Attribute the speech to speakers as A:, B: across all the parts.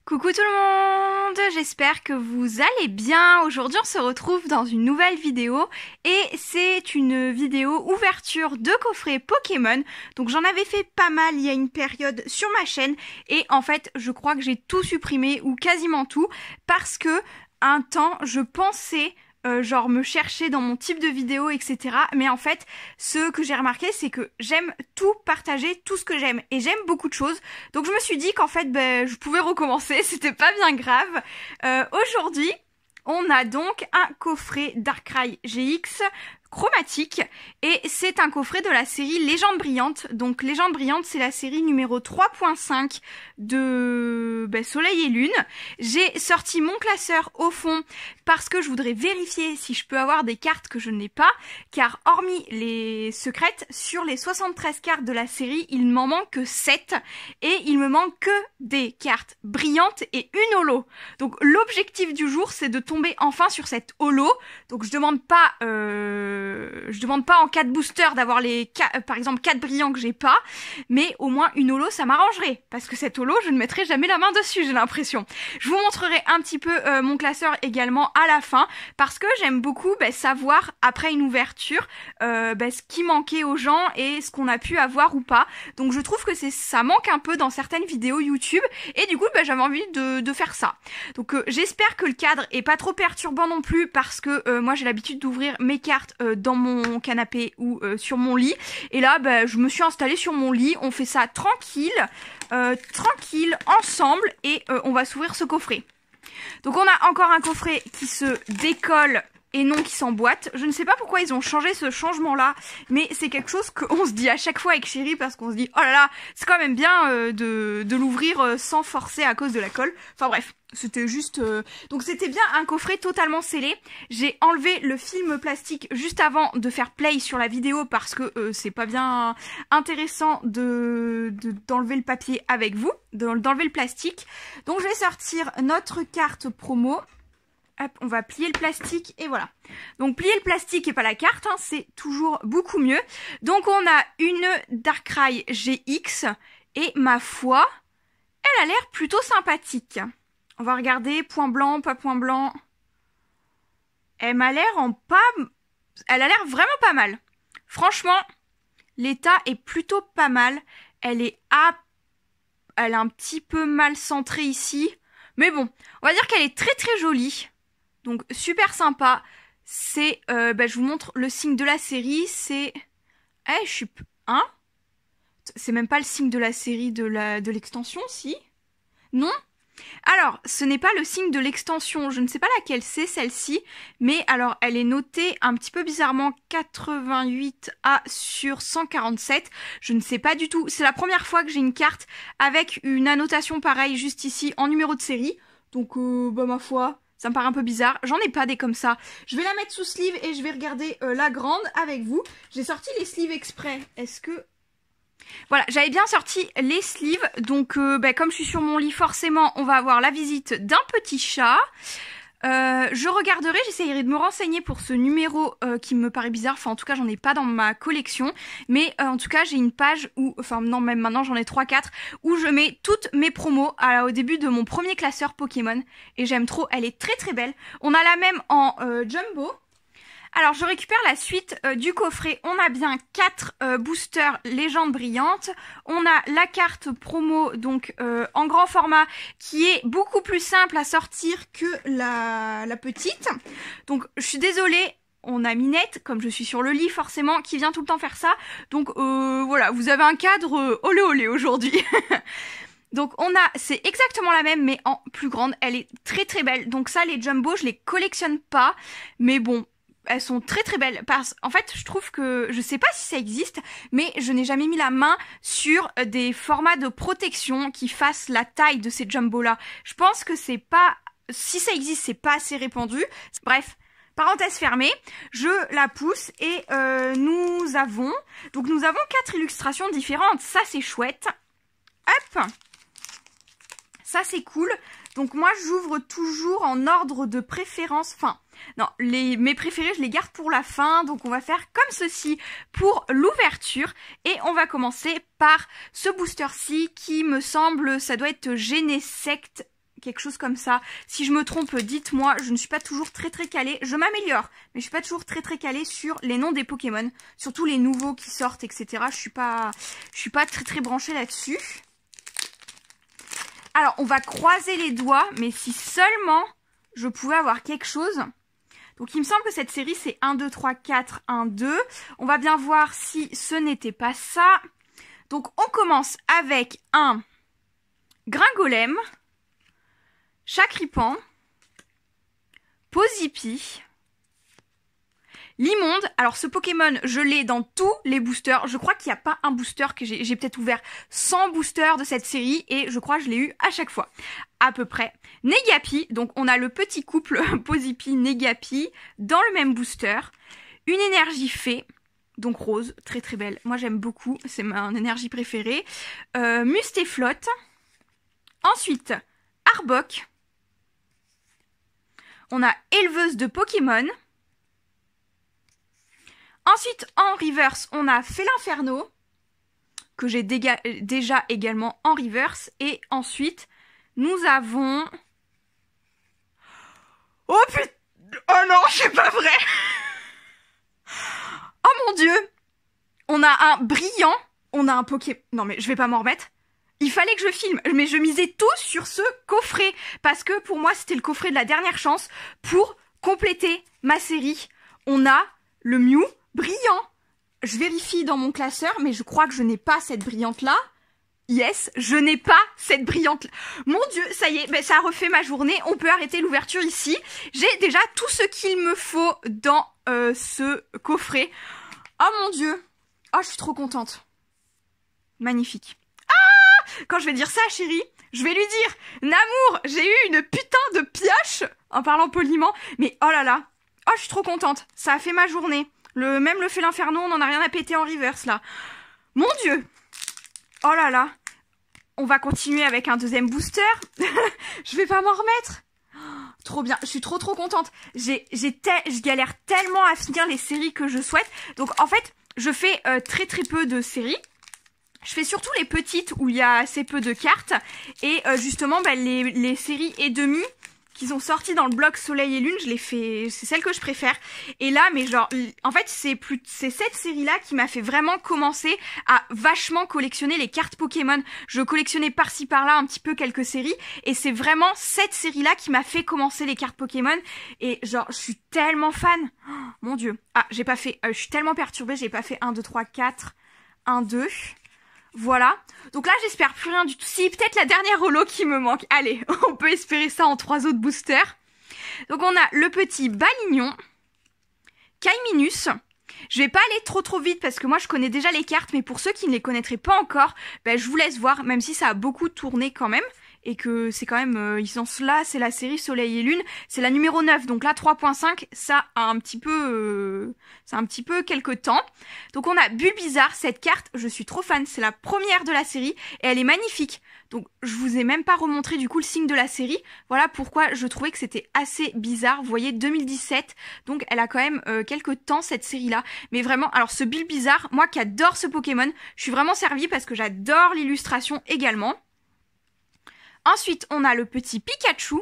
A: Coucou tout le monde, j'espère que vous allez bien. Aujourd'hui on se retrouve dans une nouvelle vidéo et c'est une vidéo ouverture de coffret Pokémon. Donc j'en avais fait pas mal il y a une période sur ma chaîne et en fait je crois que j'ai tout supprimé ou quasiment tout parce que un temps je pensais genre me chercher dans mon type de vidéo, etc. Mais en fait, ce que j'ai remarqué, c'est que j'aime tout partager, tout ce que j'aime. Et j'aime beaucoup de choses. Donc je me suis dit qu'en fait, je pouvais recommencer, c'était pas bien grave. Aujourd'hui, on a donc un coffret Darkrai GX chromatique et c'est un coffret de la série Légende Brillante. Donc Légende Brillante, c'est la série numéro 3.5 de Soleil et Lune. J'ai sorti mon classeur au fond parce que je voudrais vérifier si je peux avoir des cartes que je n'ai pas, car hormis les secrètes, sur les 73 cartes de la série, il m'en manque que 7 et il me manque que des cartes brillantes et une holo. Donc l'objectif du jour, c'est de tomber enfin sur cette holo. Donc je demande pas en 4 boosters d'avoir par exemple 4 brillants que j'ai pas, mais au moins une holo ça m'arrangerait, parce que cette holo je ne mettrai jamais la main dessus, j'ai l'impression. Je vous montrerai un petit peu mon classeur également à la fin, parce que j'aime beaucoup savoir après une ouverture ce qui manquait aux gens et ce qu'on a pu avoir ou pas. Donc je trouve que ça manque un peu dans certaines vidéos YouTube et du coup j'avais envie de faire ça. Donc j'espère que le cadre est pas trop perturbant non plus, parce que moi j'ai l'habitude d'ouvrir mes cartes dans mon canapé ou sur mon lit, et là je me suis installée sur mon lit, on fait ça tranquille ensemble et on va s'ouvrir ce coffret. Donc on a encore un coffret qui se décolle et non qui s'emboîte. Je ne sais pas pourquoi ils ont changé ce changement là, mais c'est quelque chose qu'on se dit à chaque fois avec Chérie, parce qu'on se dit oh là là, c'est quand même bien de l'ouvrir sans forcer à cause de la colle. Enfin bref, c'était juste donc c'était bien un coffret totalement scellé. J'ai enlevé le film plastique juste avant de faire play sur la vidéo, parce que c'est pas bien intéressant d'enlever le papier avec vous, d'enlever le plastique. Donc je vais sortir notre carte promo. Hop, on va plier le plastique et voilà. Donc plier le plastique et pas la carte, hein, c'est toujours beaucoup mieux. Donc on a une Darkrai GX et ma foi, elle a l'air plutôt sympathique. On va regarder, point blanc, pas point blanc. Elle m'a l'air elle a l'air vraiment pas mal. Franchement, l'état est plutôt pas mal. Elle est un petit peu mal centrée ici. Mais bon, on va dire qu'elle est très très jolie. Donc super sympa. C'est, je vous montre le signe de la série. C'est, hein? C'est même pas le signe de la série de l'extension, si? Non? Alors, ce n'est pas le signe de l'extension. Je ne sais pas laquelle c'est, celle-ci. Mais alors, elle est notée un petit peu bizarrement 88A sur 147. Je ne sais pas du tout. C'est la première fois que j'ai une carte avec une annotation pareille juste ici en numéro de série. Donc, ma foi, ça me paraît un peu bizarre. J'en ai pas des comme ça. Je vais la mettre sous sleeve et je vais regarder la grande avec vous. J'ai sorti les sleeves exprès. Est-ce que... Voilà, j'avais bien sorti les sleeves. Donc, comme je suis sur mon lit, forcément, on va avoir la visite d'un petit chat. Je regarderai, j'essayerai de me renseigner pour ce numéro qui me paraît bizarre. Enfin, en tout cas, j'en ai pas dans ma collection. Mais en tout cas, j'ai une page où... Enfin, non, même maintenant, j'en ai 3-4 où je mets toutes mes promos au début de mon premier classeur Pokémon. Et j'aime trop, elle est très très belle. On a la même en Jumbo. Alors, je récupère la suite du coffret. On a bien 4 boosters Légende Brillante. On a la carte promo, donc en grand format, qui est beaucoup plus simple à sortir que la petite. Donc, je suis désolée. On a Minette, comme je suis sur le lit forcément, qui vient tout le temps faire ça. Donc, voilà, vous avez un cadre olé olé aujourd'hui. Donc c'est exactement la même mais en plus grande. Elle est très très belle. Donc ça, les Jumbo, je les collectionne pas. Mais bon... Elles sont très très belles. En fait, je trouve que, je sais pas si ça existe, mais je n'ai jamais mis la main sur des formats de protection qui fassent la taille de ces jumbo-là. Je pense que c'est pas, si ça existe, c'est pas assez répandu. Bref. Parenthèse fermée, je la pousse et nous avons 4 illustrations différentes. Ça, c'est chouette. Hop. Ça, c'est cool. Donc moi, j'ouvre toujours en ordre de préférence. Enfin, non, mes préférés, je les garde pour la fin. Donc on va faire comme ceci pour l'ouverture. Et on va commencer par ce booster-ci qui me semble, ça doit être Genesect quelque chose comme ça. Si je me trompe, dites-moi, je ne suis pas toujours très calée. Je m'améliore, mais je suis pas toujours très calée sur les noms des Pokémon. Surtout les nouveaux qui sortent, etc. Je suis pas très branchée là-dessus. Alors, on va croiser les doigts, mais si seulement je pouvais avoir quelque chose. Donc, il me semble que cette série, c'est 1, 2, 3, 4, 1, 2. On va bien voir si ce n'était pas ça. Donc, on commence avec un Gringolem, Chakripan, Pozipi, Limonde. Alors ce Pokémon, je l'ai dans tous les boosters. Je crois qu'il n'y a pas un booster que j'ai peut-être ouvert 100 boosters de cette série et je crois que je l'ai eu à chaque fois. À peu près. Negapi, donc on a le petit couple Pozipi-Negapi dans le même booster. Une énergie fée, donc rose, très belle. Moi j'aime beaucoup, c'est mon énergie préférée. Mustéflotte. Ensuite, Arbok. On a éleveuse de Pokémon. Ensuite, en reverse, on a Félinferno, que j'ai déjà également en reverse. Et ensuite, nous avons... Oh putain! Oh non, c'est pas vrai! Oh mon dieu! On a un brillant, on a un Pokémon... Non mais je vais pas m'en remettre. Il fallait que je filme, mais je misais tout sur ce coffret. Parce que pour moi, c'était le coffret de la dernière chance pour compléter ma série. On a le Mew brillant. Je vérifie dans mon classeur, mais je crois que je n'ai pas cette brillante-là. Yes, je n'ai pas cette brillante-là. Mon dieu, ça y est, ben, ça a refait ma journée. On peut arrêter l'ouverture ici. J'ai déjà tout ce qu'il me faut dans ce coffret. Oh mon dieu. Oh, je suis trop contente. Magnifique. Quand je vais dire ça, chérie, je vais lui dire « Namour, j'ai eu une putain de pioche !» en parlant poliment. Mais oh là là, oh je suis trop contente, ça a fait ma journée. Même le Félinferno, on en a rien à péter en reverse là. Mon dieu. Oh là là. On va continuer avec un deuxième booster. Je vais pas m'en remettre. Trop bien, je suis trop contente. Je galère tellement à finir les séries que je souhaite. Donc en fait, je fais très peu de séries. Je fais surtout les petites où il y a assez peu de cartes. Et justement, bah, les séries et demi qui sont sorties dans le bloc Soleil et Lune, je les fais, c'est celle que je préfère. Et là, mais genre, en fait, c'est cette série-là qui m'a fait vraiment commencer à vachement collectionner les cartes Pokémon. Je collectionnais par-ci par-là un petit peu quelques séries. Et c'est vraiment cette série-là qui m'a fait commencer les cartes Pokémon. Et genre, je suis tellement fan. Oh, mon dieu. Ah, j'ai pas fait, je suis tellement perturbée, j'ai pas fait 1, 2, 3, 4, 1, 2... Voilà, donc là j'espère plus rien du tout. Si, peut-être la dernière holo qui me manque. Allez, on peut espérer ça en 3 autres boosters. Donc on a le petit Balignon, Kaiminus. Je vais pas aller trop vite parce que moi je connais déjà les cartes, mais pour ceux qui ne les connaîtraient pas encore, ben, je vous laisse voir, même si ça a beaucoup tourné quand même. Et que c'est quand même, ils sont là, c'est la série Soleil et Lune, c'est la numéro 9, donc là 3.5, ça a un petit peu, c'est un petit peu quelques temps. Donc on a Bulbizarre, cette carte, je suis trop fan, c'est la première de la série, et elle est magnifique. Donc je vous ai même pas remontré du coup le signe de la série, voilà pourquoi je trouvais que c'était assez bizarre, vous voyez 2017, donc elle a quand même quelques temps cette série-là. Mais vraiment, alors ce Bulbizarre, moi qui adore ce Pokémon, je suis vraiment servie parce que j'adore l'illustration également. Ensuite, on a le petit Pikachu.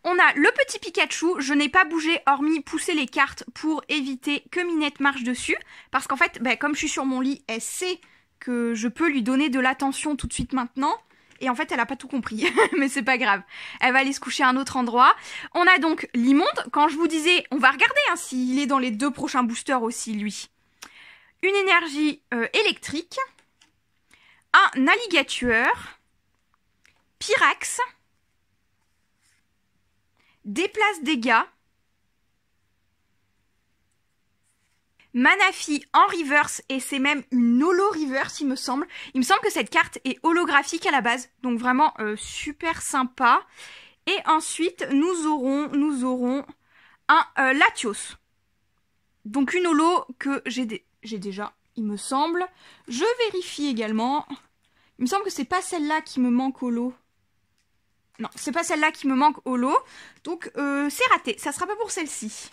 A: On a le petit Pikachu. Je n'ai pas bougé hormis pousser les cartes pour éviter que Minette marche dessus. Parce qu'en fait, ben, comme je suis sur mon lit, elle sait que je peux lui donner de l'attention tout de suite maintenant. Et en fait, elle a pas tout compris. Mais c'est pas grave. Elle va aller se coucher à un autre endroit. On a donc l'immonde. Quand je vous disais, on va regarder hein, s'il est dans les 2 prochains boosters aussi, lui. Une énergie électrique. Un alligator. Pyrax, déplace dégâts, Manaphy en reverse et c'est même une holo reverse il me semble. Il me semble que cette carte est holographique à la base, donc vraiment super sympa. Et ensuite nous aurons un Latios, donc une holo que j'ai déjà il me semble. Je vérifie également, il me semble que c'est pas celle-là qui me manque holo. Non, c'est pas celle-là qui me manque holo. Donc, c'est raté. Ça sera pas pour celle-ci.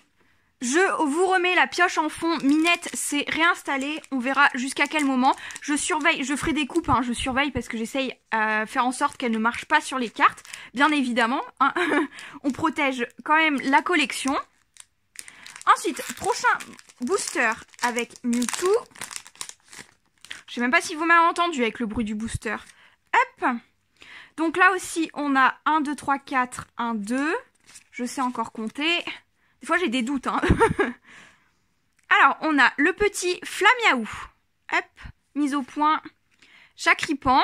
A: Je vous remets la pioche en fond. Minette s'est réinstallée. On verra jusqu'à quel moment. Je surveille, je ferai des coupes. Hein, je surveille parce que j'essaye faire en sorte qu'elle ne marche pas sur les cartes. Bien évidemment. Hein. On protège quand même la collection. Ensuite, prochain booster avec Mewtwo. Je sais même pas si vous m'avez entendu avec le bruit du booster. Hop. Donc là aussi, on a 1, 2, 3, 4, 1, 2. Je sais encore compter. Des fois, j'ai des doutes. Hein. Alors, on a le petit Flamiaou. Hop, mise au point. Chacripan.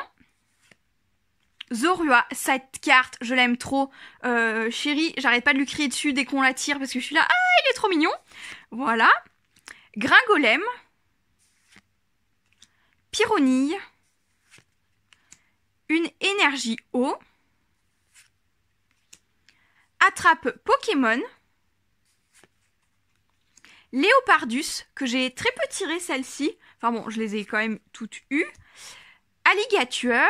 A: Zorua, cette carte, je l'aime trop. Chérie, j'arrête pas de lui crier dessus dès qu'on la tire parce que je suis là. Ah, il est trop mignon. Voilà. Gringolem. Pyronille. Une énergie eau. Attrape Pokémon. Léopardus, que j'ai très peu tiré celle-ci. Enfin bon, je les ai quand même toutes eues. Alligator.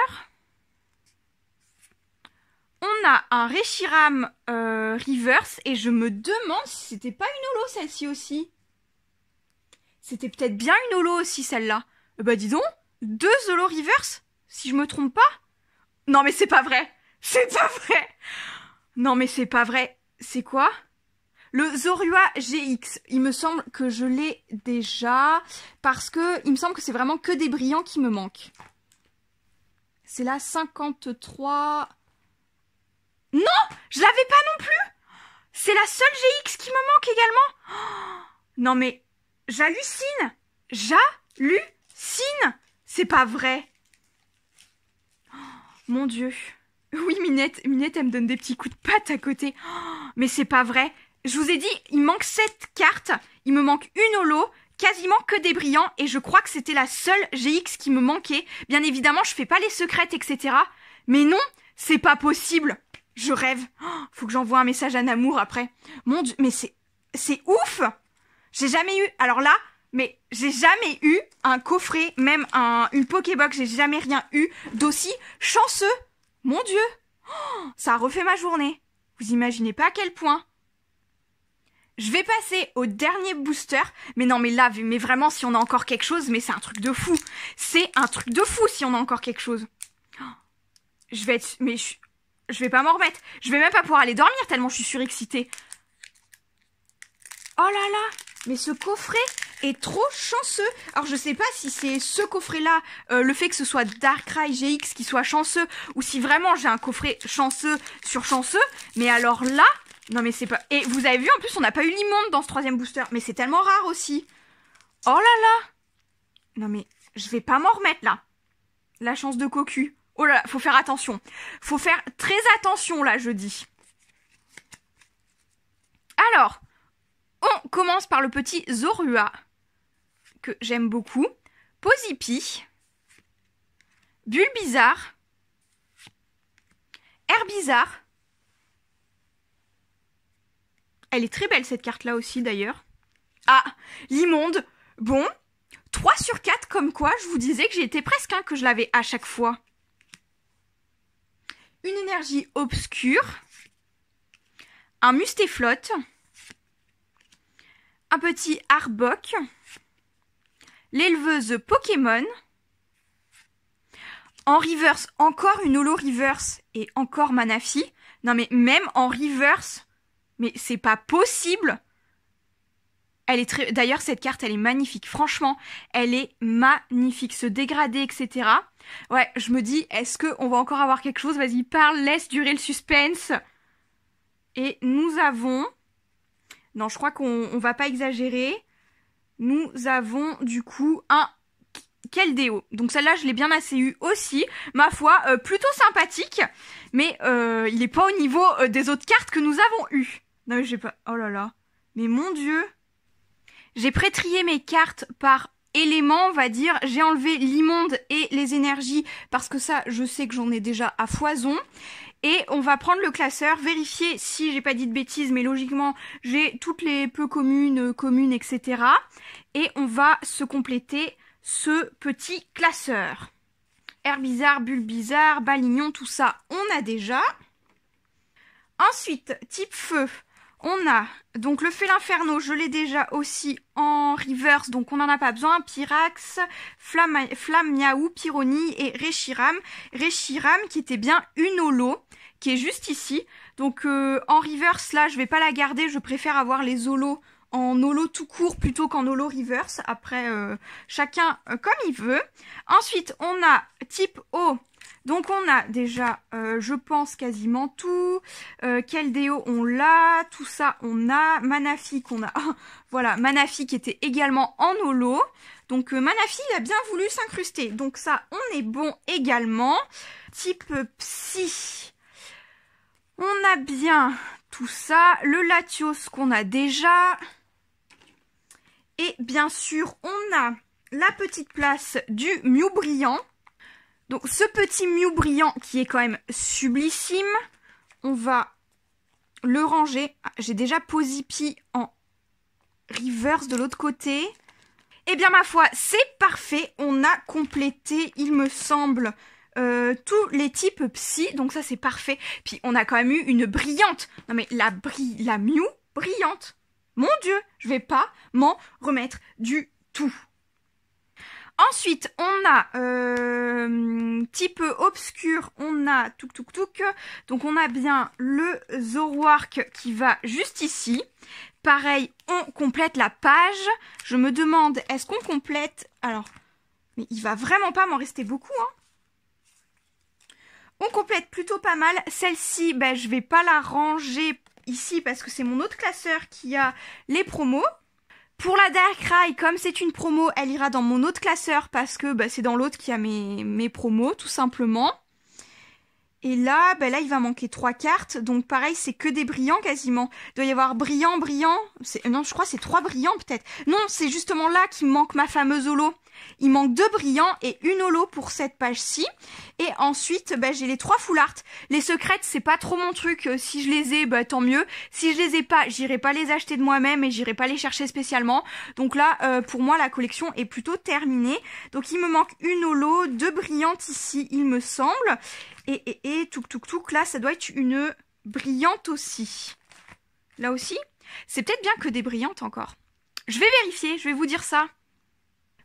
A: On a un Reshiram Reverse et je me demande si c'était pas une holo celle-ci aussi. C'était peut-être bien une holo aussi celle-là. Bah dis donc, 2 holo Reverse, si je me trompe pas. Non mais c'est pas vrai. C'est pas vrai. Non mais c'est pas vrai. C'est quoi ? Le Zorua GX, il me semble que je l'ai déjà, parce que il me semble que c'est vraiment que des brillants qui me manquent. C'est la 53... Non, je l'avais pas non plus. C'est la seule GX qui me manque également. Oh, non mais, j'hallucine. J'hallucine. C'est pas vrai. Oh, mon Dieu. Oui, Minette, elle me donne des petits coups de patte à côté. Oh, mais c'est pas vrai. Je vous ai dit, il manque 7 cartes, il me manque une holo, quasiment que des brillants, et je crois que c'était la seule GX qui me manquait. Bien évidemment, je fais pas les secrètes, etc. Mais non, c'est pas possible. Je rêve. Oh, faut que j'envoie un message à Namour après. Mon Dieu, mais c'est ouf. J'ai jamais eu, alors là, mais j'ai jamais eu un coffret, même une Pokébox, j'ai jamais rien eu d'aussi chanceux. Mon Dieu, oh, ça a refait ma journée. Vous imaginez pas à quel point. Je vais passer au dernier booster. Mais non, mais là, mais vraiment, si on a encore quelque chose, mais c'est un truc de fou. C'est un truc de fou si on a encore quelque chose. Oh, je vais être... Mais je vais pas m'en remettre. Je vais même pas pouvoir aller dormir tellement je suis surexcitée. Oh là là, mais ce coffret est trop chanceux. Alors je sais pas si c'est ce coffret-là, le fait que ce soit Darkrai GX qui soit chanceux, ou si vraiment j'ai un coffret chanceux sur chanceux. Mais alors là... Non mais c'est pas... Et vous avez vu, en plus, on n'a pas eu l'immonde dans ce 3e booster. Mais c'est tellement rare aussi. Oh là là. Non mais, je vais pas m'en remettre, là. La chance de cocu. Oh là là, faut faire attention. Faut faire très attention, là, je dis. Alors, on commence par le petit Zorua, que j'aime beaucoup. Pozipi. Bulbizarre. Herbizarre. Elle est très belle cette carte-là aussi d'ailleurs. Ah, l'immonde. Bon, 3 sur 4 comme quoi, je vous disais que j'étais presque que je l'avais à chaque fois. Une énergie obscure. Un Mustéflotte. Un petit Arbok. L'éleveuse Pokémon. En reverse, encore une holo reverse et encore Manafi. Non mais même en reverse... Mais c'est pas possible. Elle est très... D'ailleurs, cette carte, elle est magnifique. Franchement, elle est magnifique. Ce dégradé, etc. Ouais, je me dis, est-ce qu'on va encore avoir quelque chose? Vas-y, parle, laisse durer le suspense. Et nous avons... Non, je crois qu'on va pas exagérer. Nous avons, du coup, un Keldeo. Donc celle-là, je l'ai bien assez eu aussi. Ma foi, plutôt sympathique. Mais il est pas au niveau des autres cartes que nous avons eues. Non mais j'ai pas... Oh là là. Mais mon Dieu. J'ai pré-trié mes cartes par éléments, on va dire. J'ai enlevé l'immonde et les énergies parce que ça, je sais que j'en ai déjà à foison. Et on va prendre le classeur, vérifier si j'ai pas dit de bêtises, mais logiquement, j'ai toutes les peu communes, etc. Et on va se compléter ce petit classeur. Herbizarre, Bulbizarre, Balignon, tout ça, on a déjà. Ensuite, type feu, On a donc le Félin-Inferno, je l'ai déjà aussi en reverse, donc on n'en a pas besoin. Pyrax, Flamme Miaou, Pyrrhony et Reshiram. Reshiram qui était bien une holo, qui est juste ici. Donc en reverse, là, je vais pas la garder, je préfère avoir les holos en holo tout court plutôt qu'en holo reverse. Après, chacun comme il veut. Ensuite, on a type O. Donc on a déjà, je pense, quasiment tout. Keldeo, on l'a. Tout ça, on a. Manaphy, on a. Voilà, Manaphy qui était également en holo. Donc Manaphy, il a bien voulu s'incruster. Donc ça, on est bon également. Type Psy, on a bien tout ça. Le Latios qu'on a déjà. Et bien sûr, on a la petite place du Mew brillant. Donc ce petit Mew brillant qui est quand même sublissime, on va le ranger. Ah, j'ai déjà Posipi en reverse de l'autre côté. Eh bien ma foi, c'est parfait. On a complété, il me semble, tous les types Psy. Donc ça c'est parfait. Puis on a quand même eu une brillante. Non mais la Mew brillante. Mon Dieu, je vais pas m'en remettre du tout. Ensuite, on a type obscur, on a Touk. Donc on a bien le Zoroark qui va juste ici. Pareil, on complète la page. Je me demande, est-ce qu'on complète... Alors, mais il va vraiment pas m'en rester beaucoup, hein. On complète plutôt pas mal. Celle-ci, ben, je vais pas la ranger ici parce que c'est mon autre classeur qui a les promos. Pour la Darkrai, comme c'est une promo, elle ira dans mon autre classeur parce que bah, c'est dans l'autre qu'il y a mes promos, tout simplement. Et là, bah, là, il va manquer 3 cartes. Donc pareil, c'est que des brillants quasiment. Il doit y avoir brillant. Non, je crois que c'est 3 brillants peut-être. Non, c'est justement là qu'il manque ma fameuse holo. Il manque 2 brillants et une holo pour cette page-ci. Et ensuite, bah, j'ai les 3 full art. Les secrètes, c'est pas trop mon truc. Si je les ai, bah, tant mieux. Si je les ai pas, j'irai pas les acheter de moi-même et j'irai pas les chercher spécialement. Donc là, pour moi, la collection est plutôt terminée. Donc il me manque une holo, 2 brillantes ici, il me semble. Et Touk, là, ça doit être une brillante aussi. Là aussi, c'est peut-être bien que des brillantes encore. Je vais vérifier, je vais vous dire ça.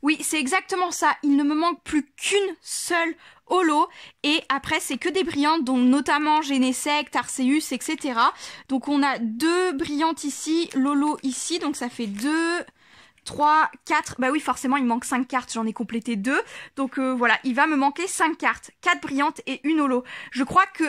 A: Oui, c'est exactement ça. Il ne me manque plus qu'une seule holo. Et après, c'est que des brillantes, dont notamment Genesect, Arceus, etc. Donc, on a 2 brillantes ici, l'holo ici. Donc, ça fait 2... 3, 4, bah oui forcément il me manque 5 cartes, j'en ai complété 2, donc voilà, il va me manquer 5 cartes, 4 brillantes et une holo. Je crois que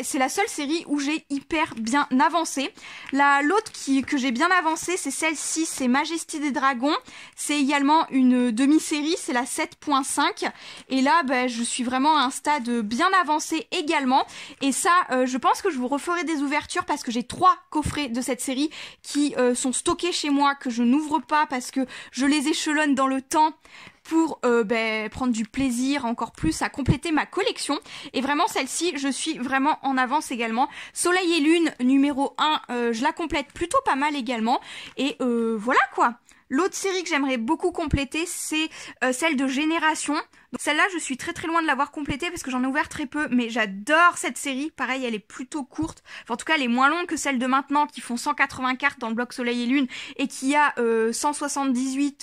A: c'est la seule série où j'ai hyper bien avancé. L'autre que j'ai bien avancé, c'est celle-ci, c'est Majesté des Dragons, c'est également une demi-série, c'est la 7.5, et là je suis vraiment à un stade bien avancé également, et ça je pense que je vous referai des ouvertures parce que j'ai 3 coffrets de cette série qui sont stockés chez moi, que je n'ouvre pas parce que je les échelonne dans le temps pour prendre du plaisir encore plus à compléter ma collection. Et vraiment celle-ci, je suis vraiment en avance également. Soleil et Lune numéro 1, je la complète plutôt pas mal également. Et voilà quoi. L'autre série que j'aimerais beaucoup compléter, c'est celle de Génération. Celle-là, je suis très loin de l'avoir complétée parce que j'en ai ouvert très peu, mais j'adore cette série. Pareil, elle est plutôt courte. Enfin, en tout cas, elle est moins longue que celle de maintenant qui font 180 cartes dans le bloc Soleil et Lune et qui a 178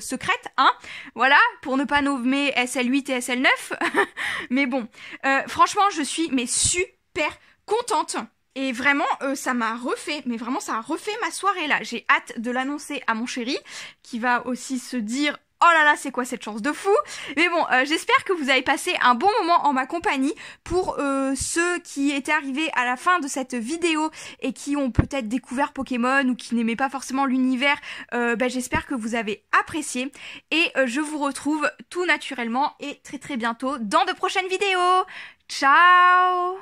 A: secrètes, hein. Voilà, pour ne pas nommer SL8 et SL9. Mais bon, franchement, je suis super contente. Et vraiment, ça m'a refait, mais vraiment, ça a refait ma soirée là. J'ai hâte de l'annoncer à mon chéri, qui va aussi se dire « Oh là là, c'est quoi cette chance de fou ?» Mais bon, j'espère que vous avez passé un bon moment en ma compagnie. Pour ceux qui étaient arrivés à la fin de cette vidéo et qui ont peut-être découvert Pokémon ou qui n'aimaient pas forcément l'univers, j'espère que vous avez apprécié. Et je vous retrouve tout naturellement et très bientôt dans de prochaines vidéos. Ciao!